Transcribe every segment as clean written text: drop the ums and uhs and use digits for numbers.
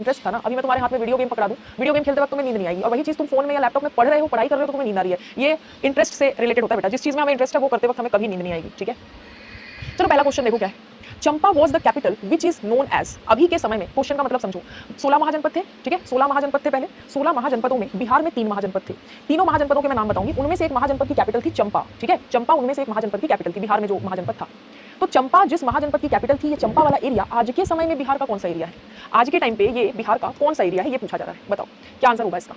Interest था ना, अभी मैं तुम्हारे हाथ में वीडियो गेम पकड़ा दूं, वीडियो गेम खेलते वक्त तुम्हें नींद नहीं आएगी, और वही चीज तुम फोन में या लैपटॉप में पढ़ रहे हो, पढ़ाई कर रहे हो तो तुम्हें नींद आ रही है। ये इंटरेस्ट से रिलेटेड होता है बेटा, जिस चीज में हमें इंटरेस्ट है वो करते वक्त हमें कभी नींद नहीं आएगी। ठीक है, चलो पहला क्वेश्चन देखो क्या है। Champa was the capital which is known as, अभी के समय में, क्वेश्चन का मतलब समझो, 16 महाजनपद थे। ठीक है, 16 महाजनपद थे पहले। 16 महाजनपदों में बिहार में 3 महाजनपद थे। तीनों महाजनपदों के मैं नाम बताऊंगी, उनमें से एक महाजनपद की कैपिटल थी चंपा। ठीक है, चंपा उनमें से एक महाजनपद की कैपिटल थी, बिहार में जो महाजनपद था। तो चंपा जिस महाजनपद की कैपिटल थी, ये चंपा वाला एरिया आज के समय में बिहार का कौन सा एरिया है? आज के टाइम पे ये बिहार का कौन सा एरिया है, ये पूछा जा रहा है। बताओ क्या आंसर होगा इसका।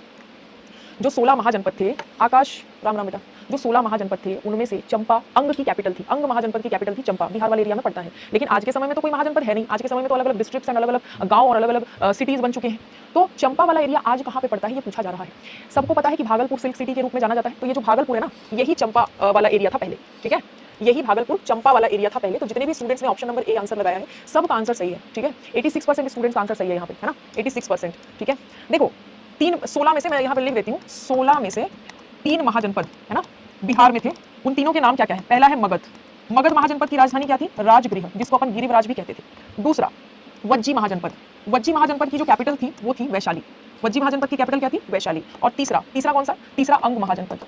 जो 16 महाजनपद थे, आकाश राम राम बेटा, जो 16 महाजनपद थे उनमें से चंपा अंग की कैपिटल थी, अंग महाजनपद की कैपिटल थी चंपा, बिहार वाले एरिया में पड़ता है। लेकिन आज के समय में तो कोई महाजनपद है नहीं, आज के समय में तो अलग अलग डिस्ट्रिक्ट्स एंड अलग अलग गांव और अलग अलग सिटीज बन चुके हैं। तो चंपा वाला एरिया आज कहाँ पे पड़ता है, ये पूछा जा रहा है। सबको पता है कि भागलपुर सिल्क सिटी के रूप में जाना जाता है, तो ये जो भागलपुर है ना, यही चंपा वाला एरिया था पहले। ठीक है, यही भागलपुर चंपा वाला एरिया था पहले। तो जितने भी स्टूडेंट्स ने ऑप्शन नंबर ए आंसर लगाया है, सबका आंसर सही है। ठीक है, 86% स्टूडेंट्स का आंसर सही है यहाँ पे, है ना, 86%। ठीक है, देखो 16 में से मैं यहाँ पे लिख देती हूँ, 16 में से 3 महाजनपद है ना बिहार में थे। उन तीनों के नाम क्या क्या है? पहला है मगध। मगध महाजनपद की राजधानी क्या थी? राजगृह, जिसको अपन गिरिवराज भी कहते थे। दूसरा वज्जी महाजनपद, वज्जी महाजनपद की जो कैपिटल थी वो थी वैशाली। वज्जी महाजनपद की कैपिटल क्या थी? वैशाली। और तीसरा कौन सा? तीसरा अंग महाजनपद,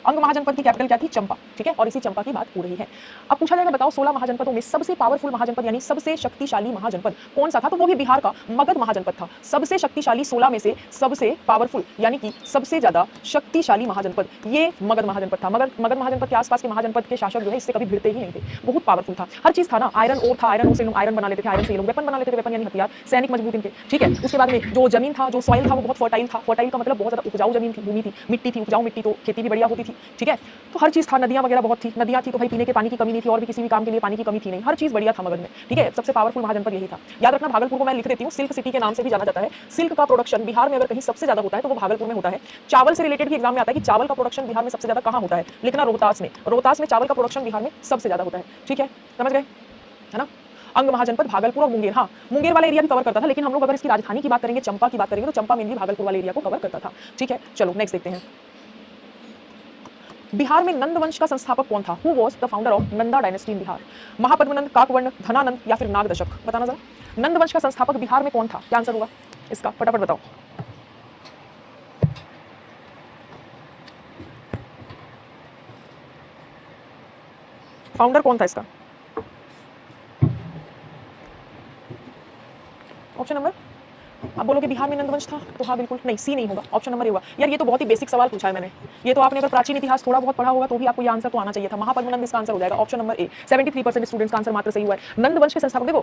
अंग महाजनपद की कैपिटल क्या थी? चंपा। ठीक है, और इसी चंपा की बात हो रही है। अब पूछा जाएगा, बताओ 16 महाजनपदों में सबसे पावरफुल महाजनपद यानी सबसे शक्तिशाली महाजनपद कौन सा था? तो वो भी बिहार का मगध महाजनपद था। सबसे शक्तिशाली 16 में से सबसे पावरफुल यानी कि सबसे ज्यादा शक्तिशाली महाजनपद ये मगध महाजनपद था। मगध महाजनपद के आसपास के महाजनपद के शासक जो है इससे कभी भिड़ते ही नहीं थे, बहुत पावरफुल था, हर चीज था ना। आयरन ओर था, आयरन ओर से लोग आयरन बना लेते थे, आयरन से लोग वेपन बना लेते थे, वेपन यानी हथियार, सैनिक मजबूत इनके। ठीक है, उसके बाद में जो जमीन था, जो सॉइल था, वो बहुत फर्टाइल था। फर्टाइल का मतलब बहुत ज्यादा उपजाऊ जमीन थी, भूमि थी, मिट्टी थी, उपजाऊ मिट्टी, तो खेती भी बढ़िया होती थी। ठीक है, तो हर चीज था, नदियां वगैरह बहुत थी, नदियां थी तो भाई पीने के पानी की कमी नहीं थी, और भी किसी भी काम के लिए पानी की कमी थी नहीं, हर चीज बढ़िया था मगध में। ठीक है, सबसे पावरफुल महाजनपद यही था। याद रखना, भागलपुर को मैं लिख देती हूँ, सिल्क सिटी के नाम से भी जाना जाता है। सिल्क का प्रोडक्शन बिहार में अगर कहीं सबसे ज्यादा होता है तो वो भागलपुर में होता है। चावल से रिलेटेड भी एग्जाम में आता है कि चावल का प्रोडक्शन बिहार में सबसे ज्यादा कहाँ होता है, लिखना रोहतास में। रोहतास में चावल का प्रोडक्शन बिहार में सबसे ज्यादा होता है। ठीक है, समझ गए, है ना। अंग महाजनपद भागलपुर और मुंगेर, हाँ मुंगेर वाला एरिया भी कवर करता था, लेकिन हम लोग अगर इसकी राजधानी की बात करेंगे, चंपा की बात करेंगे, तो चंपा मेनली भागलपुर वाले एरिया को कवर करता था। ठीक है, चलो नेक्स्ट देखते हैं। बिहार में नंद वंश का संस्थापक कौन था? Who was the founder of Nanda dynasty in Bihar? Mahapadmananda, Kakavarna, Dhanananda या फिर नागदशक? बताना जरा। नंद वंश का संस्थापक बिहार में कौन था? क्या आंसर होगा इसका, फटाफट बताओ। फाउंडर कौन था इसका? ऑप्शन नंबर, आप बोलोगे बिहार में नंदवंश था, तो हाँ बिल्कुल नहीं, सी नहीं होगा, ऑप्शन नंबर ए होगा। यार ये तो बहुत ही बेसिक सवाल पूछा है मैंने, ये तो आपने अगर प्राचीन इतिहास थोड़ा बहुत पढ़ा होगा तो भी आपको ये आंसर तो आना चाहिए था। महापद्मनंद इसका आंसर हो जाएगा, ऑप्शन नंबर ए। 73% स्टूडेंट्स का आंसर मात्र सही हुआ है। नंदवंश के संस्थापक, देखो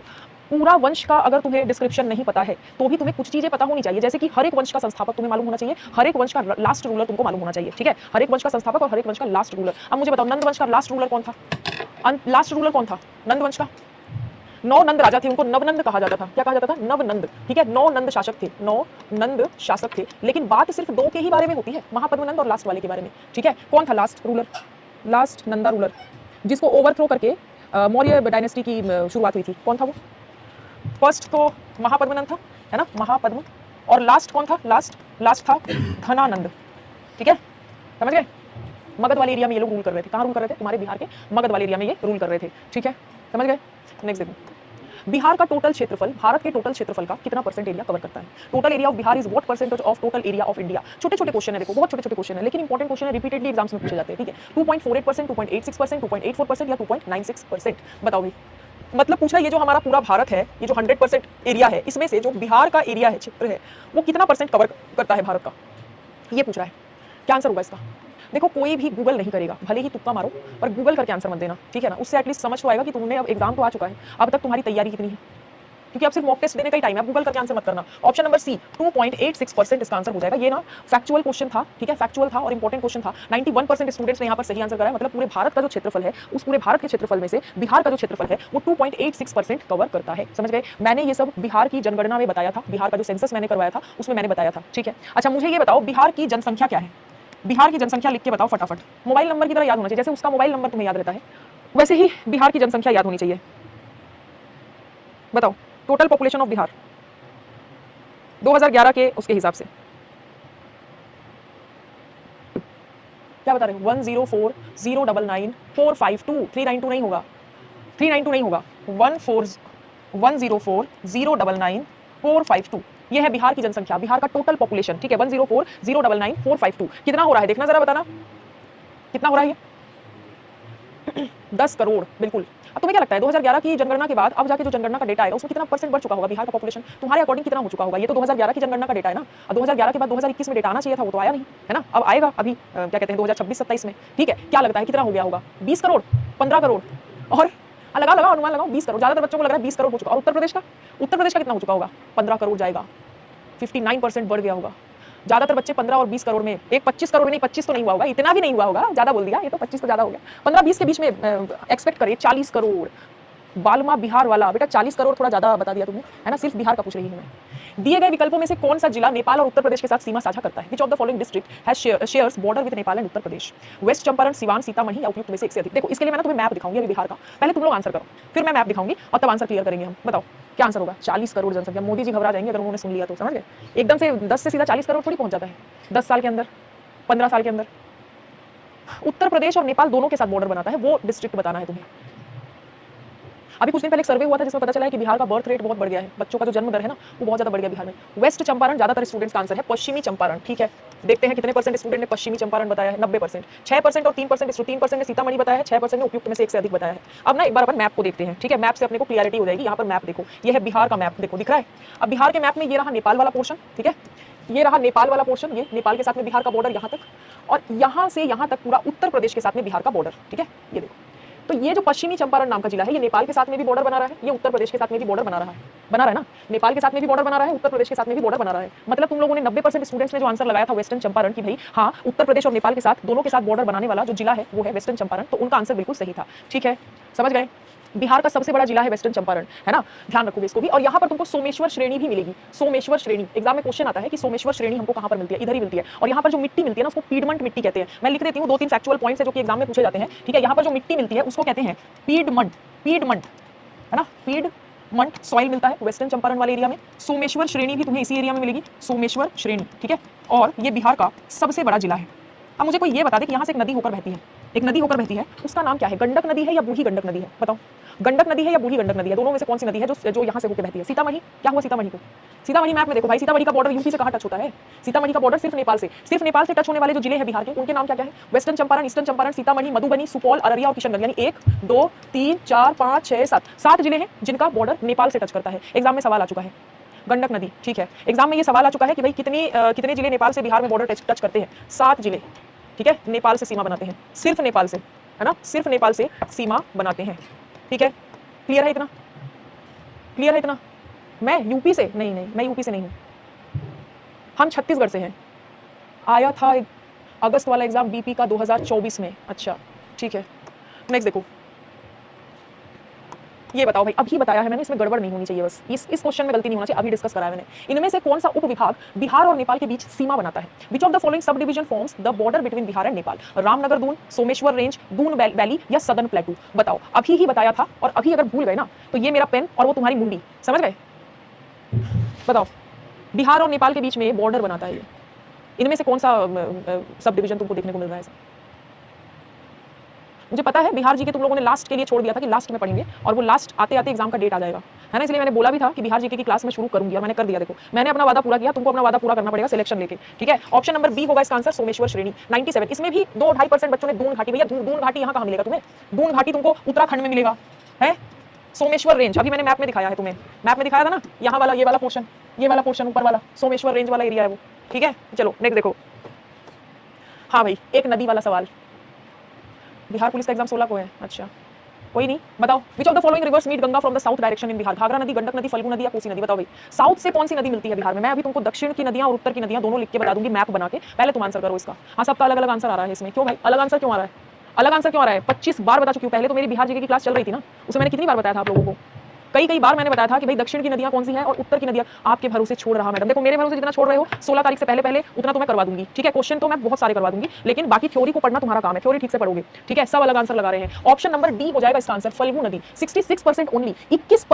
पूरा वंश का अगर तुम्हें डिस्क्रिप्शन नहीं पता है तो भी तुम्हें कुछ चीजें पता होनी चाहिए, जैसे कि हर एक वंश का संस्थापक तुम्हें मालूम होना चाहिए, हर एक वंश का लास्ट रूलर तुमको मालूम होना चाहिए। ठीक है, हर एक वंश का संस्थापक और हर एक वंश का लास्ट रूलर। अब मुझे बताओ नंदवंश का लास्ट रूलर कौन था? लास्ट रूलर कौन था नंदवंश का? 9 नंद राजा थे, उनको नवनंद कहा जाता था। क्या कहा जाता था? नवनंद। ठीक है, 9 नंद शासक थे, 9 नंद शासक थे, लेकिन बात सिर्फ 2 के ही बारे में होती है, महापद्मनंद और लास्ट वाले के बारे में। ठीक है, कौन था last ruler? Last Nanda ruler, जिसको ओवरथ्रो करके मौर्य डायनेस्टी की शुरुआत हुई थी, कौन था वो? फर्स्ट तो महापद्मनंद था, है ना, महापद्म। और लास्ट कौन था? लास्ट था धनानंद। ठीक है, समझ गए। मगध वाले एरिया में ये लोग रूल कर रहे थे। कहाँ रूल कर रहे थे? तुम्हारे बिहार के मगध वाले एरिया में ये रूल कर रहे थे। ठीक है, समझ गए। नेक्स्ट देखो, बिहार का टोटल क्षेत्रफल भारत के टोटल क्षेत्रफल का कितना परसेंट एरिया कवर करता है? Total area of Bihar is what percentage of total area of India? छोटे छोटे क्वेश्चन है, देखो बहुत छोटे छोटे क्वेश्चन है, लेकिन इंपॉर्टेंट क्वेश्चन है, रिपीटेडली एग्जाम्स में पूछे जाते हैं। ठीक है, 2.48%, 2.86%, 2.84% या 2.96%? बताओ भाई, मतलब पूछा ये जो हमारा पूरा भारत है, ये जो 100% एरिया है, इसमें से जो बिहार का एरिया है, क्षेत्र है, वो कितना परसेंट कवर करता है भारत का, ये पूछ रहा है। क्या आंसर होगा इसका? देखो कोई भी गूगल नहीं करेगा, भले ही तुक्का मारो, पर गूगल करके आंसर मत देना। ठीक है ना, उससे एटलीस्ट समझ तो आएगा कि तुमने अब एग्जाम तो आ चुका है, अब तक तुम्हारी तैयारी कितनी है, क्योंकि अब सिर्फ मॉक टेस्ट देने का ही टाइम है। गूगल करके आंसर मत करना। ऑप्शन नंबर सी 2.86% इसका आंसर हो जाएगा। ये ना फैक्चुअल क्वेश्चन था, ठीक है, फैक्चुअल था और इंपॉर्टेंट क्वेश्चन था। 91% स्टूडेंट्स ने यहाँ पर सही आंसर कराया, मतलब पूरे भारत का जो क्षेत्रफल है, उस पूरे भारत के क्षेत्रफल में से बिहार का जो क्षेत्रफल है वो 2.86% कवर करता है। समझ गए। मैंने ये सब बिहार की जनगणना में बताया था, बिहार का जो सेंसस मैंने करवाया था उसमें मैंने बताया था। ठीक है, अच्छा मुझे ये बताओ बिहार की जनसंख्या क्या है? बिहार की जनसंख्या लिख के बताओ फटाफट। मोबाइल नंबर की तरह याद होना चाहिए, जैसे उसका मोबाइल नंबर तुम्हें याद रहता है वैसे ही बिहार की जनसंख्या याद होनी चाहिए। बताओ टोटल पॉपुलेशन ऑफ बिहार 2011 के उसके हिसाब से क्या बता रहे हो? 104099452 392 नहीं होगा, 392 नहीं होगा, 104099452 ये है बिहार की जनसंख्या, बिहार का टोटल पॉपुलेशन, ठीक है 104,099,452 कितना हो रहा है देखना जरा, बताना कितना हो रहा है ये 10 करोड़ बिल्कुल। अब तुम्हें क्या लगता है 2011 की जनगणना के बाद अब जाके जो जनगणना का डेटा आएगा उसमें कितना परसेंट बढ़ चुका होगा बिहार का पॉपुलेशन, तुम्हारे अकॉर्डिंग कितना हो चुका होगा? ये तो 2011 की जनगणना का डेटा है ना, और 2011 के बाद 2021 में डेटा आना चाहिए था, वो तो आया नहीं है ना, अब आएगा अभी क्या कहते हैं 2026-27 में, ठीक है। क्या लगता है कितना हो गया होगा? 20 करोड़, 15 करोड़, और लगा लगाओ अनुमान लगाओ 20 करोड़, ज्यादातर बच्चों को लग रहा है 20 करोड़ हो चुका। और उत्तर प्रदेश का कितना हो चुका होगा? 15 करोड़ जाएगा, 59% बढ़ गया होगा। ज्यादातर बच्चे 15 और 20 करोड़ में, एक 25 करोड़ नहीं, 25 तो नहीं हुआ होगा, इतना भी नहीं हुआ होगा, ज्यादा बोल दिया, ये तो 25 तो ज्यादा हो गया, 15-20 के बीच में एक्सपेक्ट करिए 40 करोड़। बालमा बिहार वाला बेटा 40 करोड़ थोड़ा ज्यादा बता दिया तुमने, है ना, सिर्फ बिहार का पूछ रही हूं मैं। दिए गए विकल्पों में से कौन सा जिला नेपाल और उत्तर प्रदेश के साथ सीमा साझा करता है? Which of the following district has shares border with Nepal and Uttar Pradesh? West Champaran, Siwan, Sitamarhi या उपयुक्त में से एक से अधिक? देखो इसके लिए मैं तुम्हें मैप दिखाऊंगी अभी बिहार का, पहले तुम लोग आंसर करो, फिर मैं मैप दिखाऊंगी और तब आंसर क्लियर करेंगे हम। बताओ क्या आंसर होगा? 40 करोड़ जनसंख्या, मोदी जी घबरा जाएंगे अगर उन्होंने सुन लिया तो, समझ गए? एकदम से 10 से सीधा 40 करोड़ थोड़ी पहुंच जाता है 10 साल के अंदर, 15 साल के अंदर। उत्तर प्रदेश और नेपाल दोनों के साथ बॉर्डर बनाता है, वो डिस्ट्रिक्ट बताना है तुम्हें। अभी कुछ दिन पहले एक सर्वे हुआ था जिसमें पता चला है कि बिहार का बर्थ रेट बहुत बढ़ गया है, बच्चों का जो जन्म दर है ना वो बहुत ज्यादा बढ़ गया बिहार में। वेस्ट चंपारण ज्यादातर स्टूडेंट्स का आंसर है, पश्चिमी चंपारण, ठीक है। देखते हैं कितने परसेंट स्टूडेंट ने पश्चिमी चंपारण बताया है, 90%। 6% और 3% ने सीतामढ़ी बताया है, 6% ने उपयुक्त में से एक से अधिक बताया है। अब ना एक बार अपन मैप को देखते हैं, ठीक है, मैप से अपने को क्लियरिटी हो जाएगी। यहाँ पर मैप देखो, ये है बिहार का मैप, देखो दिख रहा है। अब बिहार के मैप में ये रहा नेपाल वाला पोर्शन, ठीक है, ये रहा नेपाल वाला पोर्शन, ये नेपाल के साथ में बिहार का बॉर्डर यहाँ तक, और यहाँ से यहाँ तक पूरा उत्तर प्रदेश के साथ में बिहार का बॉर्डर, ठीक है। ये देखो, तो ये जो पश्चिमी चंपारण नाम का जिला है ये नेपाल के साथ में भी बॉर्डर बना रहा है, ये उत्तर प्रदेश के साथ में भी बॉर्डर बना रहा है ना, नेपाल के साथ में भी बॉर्डर बना रहा है, उत्तर प्रदेश के साथ में भी बॉर्डर बना रहा है। मतलब तुम लोगों ने 90% स्टूडेंट्स ने जो आंसर लगाया था वेस्टर्न चंपारण की भाई हाँ उत्तर प्रदेश और नेपाल के साथ दोनों के साथ बॉर्डर बनाने वाला जो जिला है वो है वेस्टर्न चंपारण, तो उनका आंसर बिल्कुल सही था, ठीक है, समझ गए। बिहार का सबसे बड़ा जिला है वेस्टर्न चंपारण, है ना, ध्यान रखोगे इसको भी। और यहाँ पर तुमको सोमेश्वर श्रेणी भी मिलेगी, सोमेश्वर श्रेणी, एग्जाम में क्वेश्चन आता है कि सोमेश्वर श्रेणी हमको कहाँ पर मिलती है, इधर ही मिलती है। और यहाँ पर जो मिट्टी मिलती है ना उसको पीडमंट मिट्टी कहते हैं। मैं लिख देती हूँ 2-3 फैक्चुअल पॉइंट्स है जो कि एग्जाम में पूछे जाते हैं, ठीक है। यहाँ पर जो मिट्टी मिलती है उसको कहते हैं पीडमंट, पीडमंट, है ना, पीडमंट सॉइल मिलता है वेस्टर्न चंपारण वाले एरिया में। सोमेश्वर श्रेणी भी तुम्हें इसी एरिया में मिलेगी, सोमेश्वर श्रेणी, ठीक है। और ये बिहार का सबसे बड़ा जिला है। अब मुझे कोई ये बता दे कि यहाँ से एक नदी होकर बहती है, एक नदी होकर बहती है, उसका नाम क्या है? गंडक नदी है या बूढ़ी गंडक नदी है? बताओ, गंडक नदी है या बूढ़ी गंडक नदी है? दोनों में से कौन सी नदी है जो यहाँ से होकर बहती है? सीतामढ़ी, क्या हुआ सीतामढ़ी को? सीतामढ़ी मैप में देखो भाई, सीतामढ़ी का बॉर्डर यूपी से कहाँ टच होता है? सीतामढ़ी का बॉर्डर सिर्फ नेपाल से टच होने वाले जो जिले हैं बिहार के उनके नाम क्या क्या है? वेस्टर्न चंपारण, ईस्टर्न चंपारण, सीतामढ़ी, मधुबनी, सुपौल, अररिया और किशनगंज, यानी 1 2 3 4 5 6 7 जिले हैं जिनका बॉर्डर नेपाल से टच करता है। एग्जाम में सवाल आ चुका है गंडक नदी, ठीक है, एग्जाम में ये सवाल आ चुका है कि भाई कितने जिले नेपाल से बिहार में बॉर्डर टच करते हैं? 7 जिले, ठीक है, नेपाल से सीमा बनाते हैं, सिर्फ नेपाल से, है ना, सिर्फ नेपाल से सीमा बनाते हैं, ठीक है। क्लियर है इतना? क्लियर है इतना? मैं यूपी से नहीं, मैं यूपी से नहीं हूँ, हम छत्तीसगढ़ से हैं। आया था अगस्त वाला एग्जाम बीपी का 2024 में, अच्छा ठीक है। नेक्स्ट देखो, ये बताओ भाई, अभी बताया है मैंने, इसमें गड़बड़ नहीं होनी चाहिए, बस इस क्वेश्चन में गलती नहीं होना चाहिए, अभी डिस्कस कराया मैंने। इनमें से कौन सा उपविभाग बिहार और नेपाल के बीच सीमा बनाता है? Which of the following sub division forms the border between Bihar and Nepal? Ramnagar Doon, Someshwar range, Doon valley या सदर्न प्लेटू? बताओ, अभी ही बताया था, और अभी अगर भूल गए ना तो ये मेरा पेन और वो तुम्हारी मुंडी, समझ गए? बताओ, बिहार और नेपाल के बीच में बॉर्डर बनाता है ये, इनमें से कौन सा सब डिवीजन तुमको देखने को मिल रहा है? मुझे पता है बिहार जी के तुम लोगों ने लास्ट के लिए छोड़ दिया था कि लास्ट में पढ़ेंगे, और वो लास्ट आते आते एग्जाम का डेट आ जाएगा, है ना, इसलिए मैंने बोला भी था कि बिहार जी की क्लास में शुरू करूंगी, और मैंने कर दिया। देखो मैंने अपना वादा पूरा किया, तुमको अपना वादा पूरा करना पड़ेगा सिलेक्शन लेके, ठीक है। ऑप्शन नंबर बी होगा इसका आंसर, सोमेश्वर श्रेणी 97। इसमें भी 2-2.5% बच्चों ने दून घाटी, भैया दून घाटी यहाँ कहाँ मिलेगा तुम्हें? दून घाटी तुमको उत्तराखंड में मिलेगा, है। सोमेश्वर रेंज अभी मैंने मैप में दिखाया है तुम्हें, मैप में दिखाया था ना, यहाँ वाला ये वाला पोर्शन ऊपर वाला सोमेश्वर रेंज वाला एरिया है वो, ठीक है। चलो नेक्स्ट देखो, हाँ भाई एक नदी वाला सवाल, बिहार पुलिस का एग्जाम 16 को है, अच्छा कोई नहीं। बताओ, which of the following rivers meet Ganga from the south direction in Bihar? Ghaghara नदी, गंडक नदी, फल्गु नदी या कोसी नदी? बताओ भाई, साउथ से कौन सी नदी मिलती है बिहार में? मैं अभी तुमको दक्षिण की नदियां और उत्तर की नदियां दोनों लिख के बता दूंगी मैप बना के, पहले तुम आंसर करो इसका। हाँ, सबका अलग अलग आंसर आ रहा है इसमें, क्यों भाई अलग आंसर क्यों आ रहा है? अलग आंसर क्यों आ रहा है? 25 बार बता चुकी हूँ, पहले तो मेरी बिहार जीके की क्लास चल रही थी ना, उसमें मैंने कितनी बार बताया था आप लोगों को? कई बार मैंने बताया था कि भाई दक्षिण की नदियां कौन सी है और उत्तर की नदियां। आपके भरोसे छोड़ रहा मैडम, देखो मेरे भरोसे जितना छोड़ रहे हो 16 तारीख से पहले उतना तो मैं करवा दूंगी, ठीक है। क्वेश्चन तो मैं बहुत सारे करवा दूंगी, लेकिन बाकी थ्योरी को पढ़ना तुम्हारा काम है, थ्योरी ठीक से पढ़ोगे, ठीक है। सब अलग आंसर लगा रहे हैं, ऑप्शन नंबर डी हो जाएगा इसका आंसर, फल्गु नदी 66% ओनली, 21।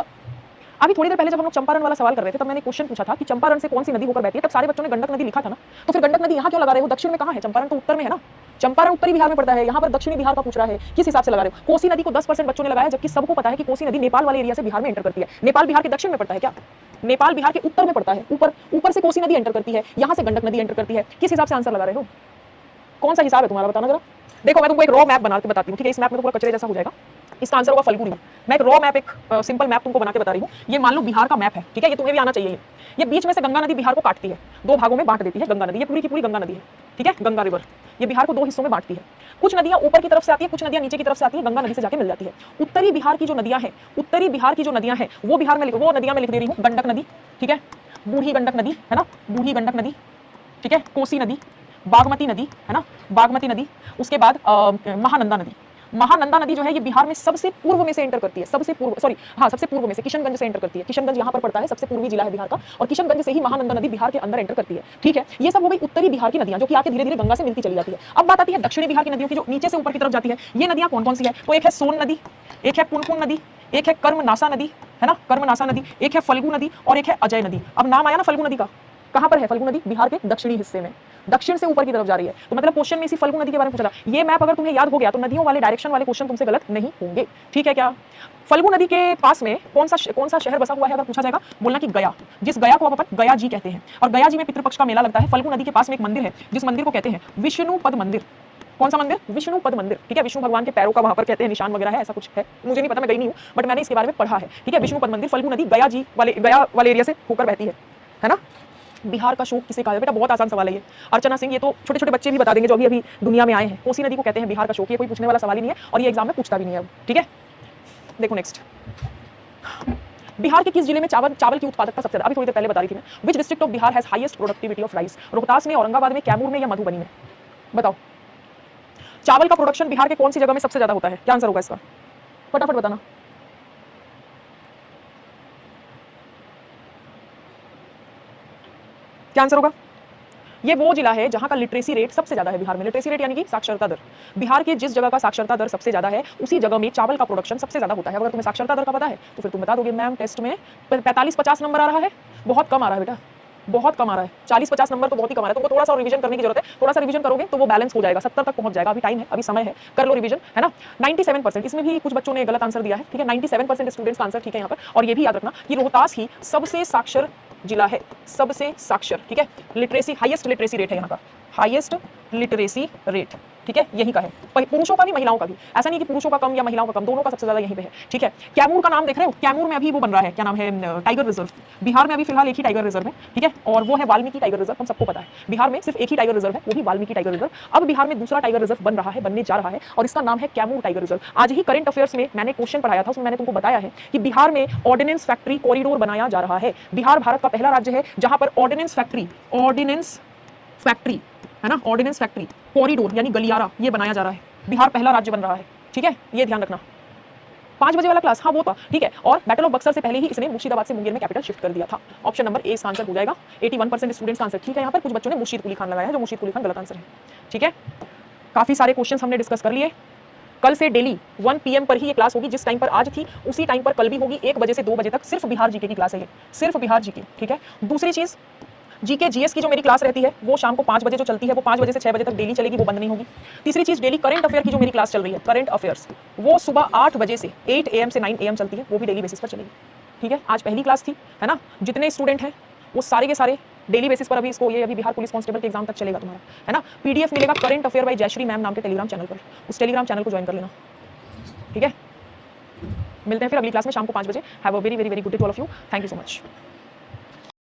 अभी थोड़ी देर पहले जब हम लोग चंपारण वाला सवाल कर रहे थे तब मैंने क्वेश्चन पूछा था कि चंपारण से कौन सी नदी होकर बहती है, तब सारे बच्चों ने गंडक नदी लिखा था ना, तो फिर गंडक नदी यहाँ क्यों लगा रहे हो? दक्षिण में कहाँ है चंपारण? तो उत्तर में है ना, चंपारण उत्तरी बिहार में पड़ता है, यहाँ पर दक्षिणी बिहार का पूछ रहा है, किस हिसाब से लगा रहे हो? कोसी नदी को 10% बच्चों ने लगाया, जबकि सबको पता है कि कोसी नदी नेपाल वाले एरिया से बिहार में एंटर करती है। नेपाल बिहार के दक्षिण में पड़ता है क्या? नेपाल बिहार के उत्तर में पड़ता है, ऊपर से कोसी नदी एंटर करती है, यहाँ से गंडक नदी एंटर करती है। किस हिसाब से आंसर लगा रहे हो? कौन सा हिसाब है तुम्हारा, बताना जरा। देखो मैं तुमको एक रॉ मैप बना के बताती हूँ, ठीक है? इस मैप में तो पूरा कचरे जैसा हो जाएगा, इसका आंसर होगा फल्गु नदी। मैं एक रॉ मैप, एक सिंपल मैप तुमको बना के बता रही हूँ। ये मान लो बिहार का मैप है, ठीक है? ये तुम्हें भी आना चाहिए। ये बीच में से गंगा नदी बिहार को काटती है, दो भागों में बांट देती है गंगा नदी। ये पूरी की पूरी गंगा नदी है, ठीक है? गंगा रिवर ये बिहार को दो हिस्सों में बांटती है। कुछ नदियां ऊपर की तरफ से आती है, कुछ नदियां नीचे की तरफ से आती है, गंगा नदी से जाके मिल जाती है। उत्तरी बिहार की जो नदियां हैं, उत्तरी बिहार की जो नदियां हैं वो बिहार में वो नदियां मैं लिख दे रही हूँ। गंडक नदी, ठीक है? बूढ़ी गंडक नदी, है ना? बूढ़ी गंडक नदी, ठीक है? कोसी नदी, बागमती नदी, है ना? बागमती नदी, उसके बाद महानंदा नदी। महानंदा नदी जो है ये बिहार में सबसे पूर्व में से एंटर करती है, सबसे पूर्व में से किशनगंज से एंटर करती है। किशनगंज यहाँ पर पड़ता है, सबसे पूर्वी जिला है बिहार का, और किशनगंज से ही महानंदा नदी बिहार के अंदर एंटर करती है, ठीक है? ये सब हो गई उत्तरी बिहार की नदियां, जो कि आके धीरे धीरे गंगा से मिलती चली जाती है। अब बात आती है दक्षिणी बिहार की नदियों की, जो नीचे से ऊपर की तरफ जाती है। ये नदियां कौन कौन सी है? तो एक है सोन नदी, एक है पुनपुन नदी, एक है कर्मनासा नदी, है ना? कर्मनासा नदी, एक है फल्गु नदी और एक है अजय नदी। अब नाम आया ना फल्गु नदी का, कहां पर है फल्गु नदी? बिहार के दक्षिणी हिस्से में, दक्षिण से ऊपर की तरफ जा रही है। तो मतलब क्वेश्चन में इसी फल्गु नदी के बारे में पूछा था। ये मैप अगर तुम्हें याद हो गया तो नदियों वाले डायरेक्शन वाले क्वेश्चन तुमसे गलत नहीं होंगे, ठीक है क्या? फल्गु नदी के पास में कौन सा शहर बसा हुआ है अगर पूछा जाएगा, बोलना कि गया। जिस गया को अब अपन गया जी कहते हैं, और गया जी में पितृपक्ष का मेला लगता है। फल्गु नदी के पास में एक मंदिर है जिस मंदिर को कहते हैं विष्णुपद मंदिर। कौन सा मंदिर? विष्णुपद मंदिर, ठीक है? विष्णु भगवान के पैरों का वहां पर कहते हैं निशान वगैरह है, ऐसा कुछ है, मुझे नहीं पता, मैं गई नहीं हूँ, बट मैंने इसके बारे में पढ़ा है, ठीक है? विष्णुपद मंदिर, फल्गु नदी गया जी वाले एरिया से होकर बहती है ना? बिहार का शोक किसे कहा है? बेटा बहुत आसान सवाल है ये, अर्चना सिंह। ये तो छोटे छोटे बच्चे भी बता देंगे जो अभी दुनिया में आए हैं। कोसी नदी को कहते हैं बिहार का शोक, ये कोई पूछने वाला सवाल ही नहीं है, और ये एग्जाम में पूछता भी नहीं है अब, ठीक है? देखो नेक्स्ट, बिहार के किस जिले में चावल की उत्पादकता सबसे ज्यादा? अभी थोड़ी देर पहले बता रही थी मैं। Which district of Bihar has highest productivity of rice? Rohtas में, औरंगाबाद में, कैमूर में या मधुबनी में? बताओ, चावल का प्रोडक्शन बिहार के कौन सी जगह में सबसे ज्यादा होता है? क्या आंसर होगा इसका? फटाफट बताना। क्या आंसर होगा? ये वो जिला है जहां का लिटरेसी रेट सबसे ज्यादा है बिहार में। लिटरेसी रेट यानी कि साक्षरता दर। बिहार के जिस जगह का साक्षरता दर सबसे ज्यादा है उसी जगह में चावल का प्रोडक्शन सबसे ज्यादा होता है। अगर तुम्हें साक्षरता दर का पता है तो फिर तुम बता दोगे मैम टेस्ट में 45-50 नंबर आ रहा है, बहुत कम आ रहा है बेटा, बहुत कम आ रहा है। 40-50 नंबर तो बहुत ही कम आ रहा है, तुमको थोड़ा सा रिवीजन करने की जरूरत है। थोड़ा सा रिवीजन करोगे तो वो बैलेंस हो जाएगा, 70 तक पहुंच जाएगा। अभी टाइम है, अभी समय है, कर लो रिवीजन, है ना? 97%, इसमें भी कुछ बच्चों ने गलत आंसर दिया है, ठीक है? 97% स्टूडेंट्स का आंसर ठीक है यहाँ पर। और ये भी याद रखना कि रोहतास ही सबसे साक्षर जिला है, सबसे साक्षर, ठीक है? लिटरेसी, हाईएस्ट लिटरेसी रेट है यहाँ का, हाईएस्ट लिटरेसी रेट, ठीक है? यही का है, पुरुषों का भी महिलाओं का भी। ऐसा नहीं कि पुरुषों का कम या महिलाओं का कम, दोनों का सबसे ज्यादा यहीं पे है, ठीक है? कैमूर का नाम देख रहे हो? कैमूर में अभी वो बन रहा है, क्या नाम है? Tiger reserve. बिहार में अभी फिलहाल एक ही टाइगर रिजर्व है, ठीक है? और वो है वाल्मीकि टाइगर रिजर्व। हम सबको पता है बिहार में सिर्फ एक ही टाइगर रिजर्व है, वो भी वाल्मीकि टाइगर रिजर्व। अब बिहार में दूसरा टाइगर रिजर्व बन रहा है, बनने जा रहा है, और इसका नाम है कैमूर टाइगर रिजर्व। आज ही करंट अफेयर्स में मैंने क्वेश्चन पढ़ाया था, उसमें मैंने तुमको बताया है कि बिहार में ऑर्डिनेंस फैक्ट्री कॉरिडोर बनाया जा रहा है। बिहार भारत का पहला राज्य है जहां पर ऑर्डिनेंस फैक्ट्री, है ना? ऑर्डिनेंस फैक्ट्री कॉरिडोर यानी गलियारा, ये बनाया जा रहा है। बिहार पहला राज्य बन रहा है, ठीक है? ये ध्यान रखना। 5 बजे वाला क्लास, हाँ वो था, ठीक है? और बैटल ऑफ बक्सर से पहले ही इसने मुर्शिदाबाद से मुंगेर में कैपिटल शिफ्ट कर दिया था। ऑप्शन नंबर ए इसका आंसर हो जाएगा। 81% स्टूडेंट्स का आंसर ठीक है यहाँ पर। कुछ बच्चों ने मुर्शीद कुली खान लगाया है, जो मुर्शीद कुली खान गलत आंसर है, ठीक है? काफी सारे क्वेश्चन हमने डिस्कस कर लिए। कल से डेली 1 PM पर ही ये क्लास होगी, जिस टाइम पर आज थी उसी टाइम पर कल भी होगी, 1 बजे से 2 बजे तक। सिर्फ बिहार जीके की क्लास है ये, सिर्फ बिहार जीके, ठीक है? दूसरी चीज, जीके जीएस की जो मेरी क्लास रहती है वो शाम को 5 बजे जो चलती है, वो 5 बजे से 6 बजे तक डेली चलेगी, वो बंद नहीं होगी। तीसरी चीज, डेली करंट अफेयर की जो मेरी क्लास चल रही है, करंट अफेयर्स, वो सुबह 8 बजे से 8 AM से 9 AM चलती है, वो भी डेली बेसिस पर चलेगी, ठीक है? आज पहली क्लास थी, है ना? जितने स्टूडेंट हैं वो सारे के सारे डेली बेसिस पर अभी इसको ये अभी बिहार पुलिस कांस्टेबल के एग्जाम तक चलेगा तुम्हारा, है ना? PDF मिलेगा current affair by Jayshree ma'am नाम के टेलीग्राम चैनल पर। उस टेलीग्राम चैनल को ज्वाइन कर लेना, ठीक है? मिलते हैं फिर अगली क्लास में शाम को 5 बजे। Have a very very very good day to all of you. Thank you so much.